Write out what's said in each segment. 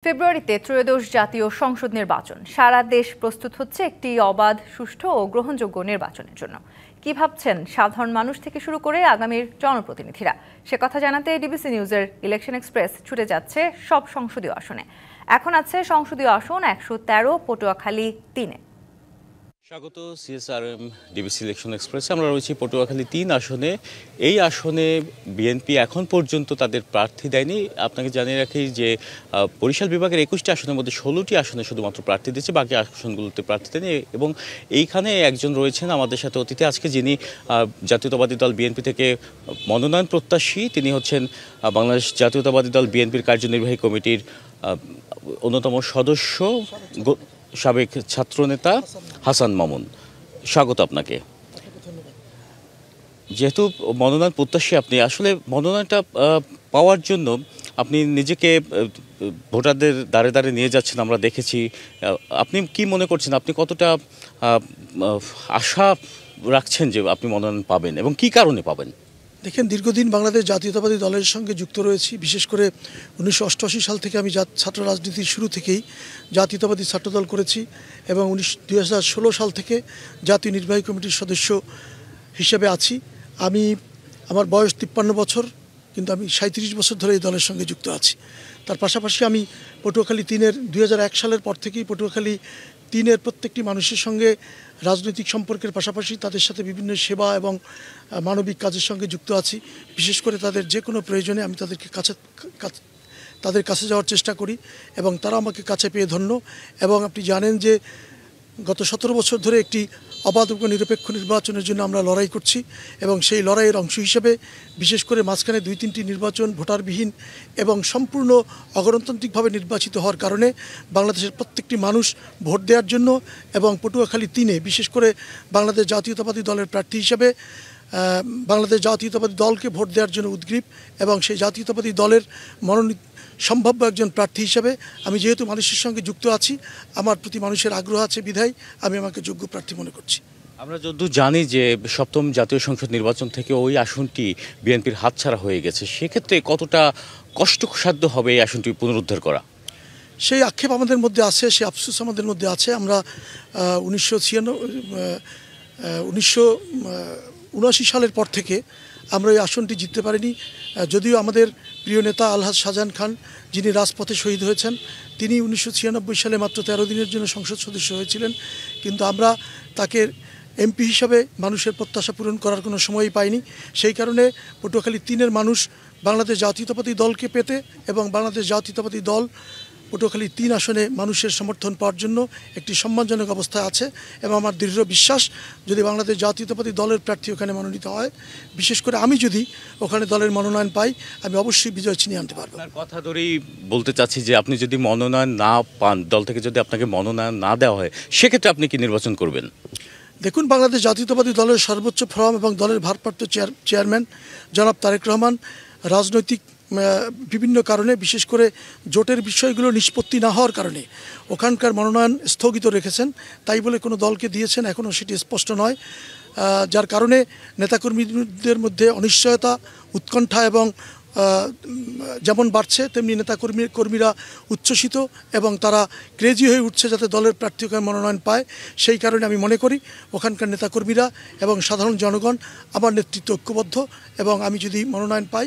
ফেব্রুয়ারিতে ত্রয়োদশ জাতীয় সংসদ নির্বাচন। সারা দেশ প্রস্তুত হচ্ছে একটি অবাধ, সুষ্ঠু ও গ্রহণযোগ্য নির্বাচনের জন্য। কি ভাবছেন সাধারণ মানুষ থেকে শুরু করে আগামীর জনপ্রতিনিধিরা? সে কথা জানাতে ডিবিসি নিউজের ইলেকশন এক্সপ্রেস ছুটে যাচ্ছে সব সংসদীয় আসনে। এখন আছে সংসদীয় আসন ১১৩, পটুয়াখালী ৩-এ। স্বাগত সিএসআরএম ডিবিসি ইলেকশন এক্সপ্রেসে। আমরা রয়েছি পটুয়াখালী ৩ আসনে। এই আসনে বিএনপি এখন পর্যন্ত তাদের প্রার্থী দেয়নি। আপনাকে জানিয়ে রাখি যে বরিশাল বিভাগের ২১টি আসনের মধ্যে ১৬টি আসনে শুধুমাত্র প্রার্থী দিয়েছে, বাকি আসনগুলোতে প্রার্থী দেয়নি। এবং এইখানে একজন রয়েছেন আমাদের সাথে অতিথি আজকে, যিনি জাতীয়তাবাদী দল বিএনপি থেকে মনোনয়ন প্রত্যাশী। তিনি হচ্ছেন বাংলাদেশ জাতীয়তাবাদী দল বিএনপির কার্যনির্বাহী কমিটির অন্যতম সদস্য, সাবেক ছাত্রনেতা হাসান মামুন। স্বাগত আপনাকে। যেহেতু মনোনয়ন প্রত্যাশী আপনি, আসলে মনোনয়নটা পাওয়ার জন্য আপনি নিজেকে ভোটারদের দ্বারে দ্বারে নিয়ে যাচ্ছেন, আমরা দেখেছি। আপনি কি মনে করছেন, আপনি কতটা আশা রাখছেন যে আপনি মনোনয়ন পাবেন এবং কি কারণে পাবেন? দেখেন, দীর্ঘদিন বাংলাদেশ জাতীয়তাবাদী দলের সঙ্গে যুক্ত রয়েছি। বিশেষ করে ১৯৮৮ সাল থেকে আমি ছাত্র রাজনীতির শুরু থেকেই জাতীয়তাবাদী ছাত্রদল করেছি এবং ২০১৬ সাল থেকে জাতীয় নির্বাহী কমিটির সদস্য হিসেবে আছি। আমার বয়স ৫৩ বছর, কিন্তু আমি ৩৭ বছর ধরে এই দলের সঙ্গে যুক্ত আছি। তার পাশাপাশি আমি পটুয়াখালী ৩-এর ২০০১ সালের পর থেকেই পটুয়াখালী ৩-এর প্রত্যেকটি মানুষের সঙ্গে রাজনৈতিক সম্পর্কের পাশাপাশি তাদের সাথে বিভিন্ন সেবা এবং মানবিক কাজের সঙ্গে যুক্ত আছি। বিশেষ করে তাদের যে কোনো প্রয়োজনে আমি তাদের কাছে যাওয়ার চেষ্টা করি এবং তারা আমাকে কাছে পেয়ে ধন্য। এবং আপনি জানেন যে গত ১৭ বছর ধরে একটি অবাধ ও নিরপেক্ষ নির্বাচনের জন্য আমরা লড়াই করছি এবং সেই লড়াইয়ের অংশ হিসেবে বিশেষ করে মাঝখানে ২-৩টি নির্বাচন ভোটারবিহীন এবং সম্পূর্ণ অগণতান্ত্রিকভাবে নির্বাচিত হওয়ার কারণে বাংলাদেশের প্রত্যেকটি মানুষ ভোট দেওয়ার জন্য এবং পটুয়াখালী ৩-এ বিশেষ করে বাংলাদেশ জাতীয়তাবাদী দলের প্রার্থী হিসেবে বাংলাদেশ জাতীয়তাবাদী দলকে ভোট দেওয়ার জন্য উদ্গ্রীব। এবং সেই জাতীয়তাবাদী দলের মনোনীত সম্ভাব্য একজন প্রার্থী হিসাবে আমি যেহেতু মানুষের সঙ্গে যুক্ত আছি, আমার প্রতি মানুষের আগ্রহ আছে বিধায় আমি আমাকে যোগ্য প্রার্থী মনে করছি। আমরা যতদূর জানি যে সপ্তম জাতীয় সংসদ নির্বাচন থেকে ওই আসনটি বিএনপির হাতছাড়া হয়ে গেছে। সেক্ষেত্রে কতটা কষ্টসাধ্য হবে এই আসনটি পুনরুদ্ধার করা? সেই আক্ষেপ আমাদের মধ্যে আছে, সেই আফসোস আমাদের মধ্যে আছে। আমরা ১৯৭৯ সালের পর থেকে আমরা এই আসনটি জিততে পারিনি। যদিও আমাদের প্রিয় নেতা আলহাজ শাহজাহান খান, যিনি রাজপথে শহীদ হয়েছেন, তিনি ১৯৯৬ সালে মাত্র ১৩ দিনের জন্য সংসদ সদস্য হয়েছিলেন, কিন্তু আমরা তাকে এমপি হিসাবে মানুষের প্রত্যাশা পূরণ করার কোনো সময়ই পাইনি। সেই কারণে পটুয়াখালী ৩-এর মানুষ বাংলাদেশ জাতীয়তাবাদী দলকে পেতে এবং বাংলাদেশ জাতীয়তাবাদী দল পটুয়াখালী ৩ আসনে মানুষের সমর্থন পাওয়ার জন্য একটি সম্মানজনক অবস্থায় আছে। এবং আমার দৃঢ় বিশ্বাস, যদি বাংলাদেশ জাতীয়তাবাদী দলের প্রার্থী ওখানে মনোনীত হয়, বিশেষ করে আমি যদি ওখানে দলের মনোনয়ন পাই, আমি অবশ্যই বিজয় ছিনিয়ে আনতে পারবো। আপনার কথা ধরেই বলতে চাচ্ছি যে আপনি যদি মনোনয়ন না পান, দল থেকে যদি আপনাকে মনোনয়ন না দেওয়া হয়, সেক্ষেত্রে আপনি কি নির্বাচন করবেন? দেখুন, বাংলাদেশ জাতীয়তাবাদী দলের সর্বোচ্চ ফোরাম এবং দলের ভারপ্রাপ্ত চেয়ারম্যান জনাব তারেক রহমান রাজনৈতিক বিভিন্ন কারণে, বিশেষ করে জোটের বিষয়গুলো নিষ্পত্তি না হওয়ার কারণে ওখানকার মনোনয়ন স্থগিত রেখেছেন। তাই বলে কোনো দলকে দিয়েছেন এখনও সেটি স্পষ্ট নয়, যার কারণে নেতাকর্মীদের মধ্যে অনিশ্চয়তা, উৎকণ্ঠা এবং যেমন বাড়ছে তেমনি কর্মীরা উচ্ছ্বসিত এবং তারা ক্রেজি হয়ে উঠছে যাতে দলের প্রার্থী ওখানে মনোনয়ন পায়। সেই কারণে আমি মনে করি ওখানকার নেতাকর্মীরা এবং সাধারণ জনগণ আমার নেতৃত্ব ঐক্যবদ্ধ এবং আমি যদি মনোনয়ন পাই,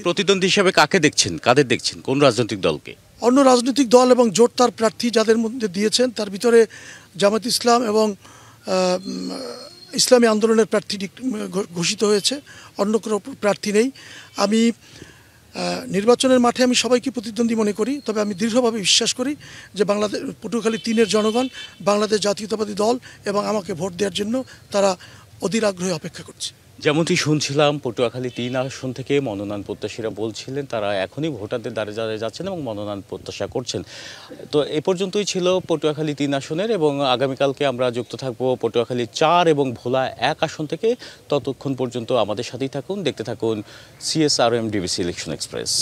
প্রতিদ্বন্দ্বী হিসেবে কাকে দেখছেন, কাদের দেখছেন, কোন রাজনৈতিক দলকে? অন্য রাজনৈতিক দল এবং জোট তার প্রার্থী যাদের মধ্যে দিয়েছেন, তার ভিতরে জামাত ইসলাম এবং ইসলামী আন্দোলনের প্রার্থী ঘোষিত হয়েছে, অন্য কোনো প্রার্থী নেই। আমি নির্বাচনের মাঠে আমি সবাইকে প্রতিদ্বন্দ্বী মনে করি, তবে আমি দৃঢ়ভাবে বিশ্বাস করি যে বাংলাদেশ পটুয়াখালী ৩-এর জনগণ বাংলাদেশ জাতীয়তাবাদী দল এবং আমাকে ভোট দেওয়ার জন্য তারা অধীর আগ্রহে অপেক্ষা করছে। যেমনটি শুনছিলাম, পটুয়াখালী ৩ আসন থেকে মনোনয়ন প্রত্যাশীরা বলছিলেন তারা এখনই ভোটারদের দ্বারে দ্বারে যাচ্ছেন এবং মনোনয়ন প্রত্যাশা করছেন। তো এ পর্যন্তই ছিল পটুয়াখালী ৩ আসনের, এবং আগামীকালকে আমরা যুক্ত থাকবো পটুয়াখালী ৪ এবং ভোলা ১ আসন থেকে। ততক্ষণ পর্যন্ত আমাদের সাথেই থাকুন, দেখতে থাকুন সিএসআরএম ডিবিসি ইলেকশন এক্সপ্রেস।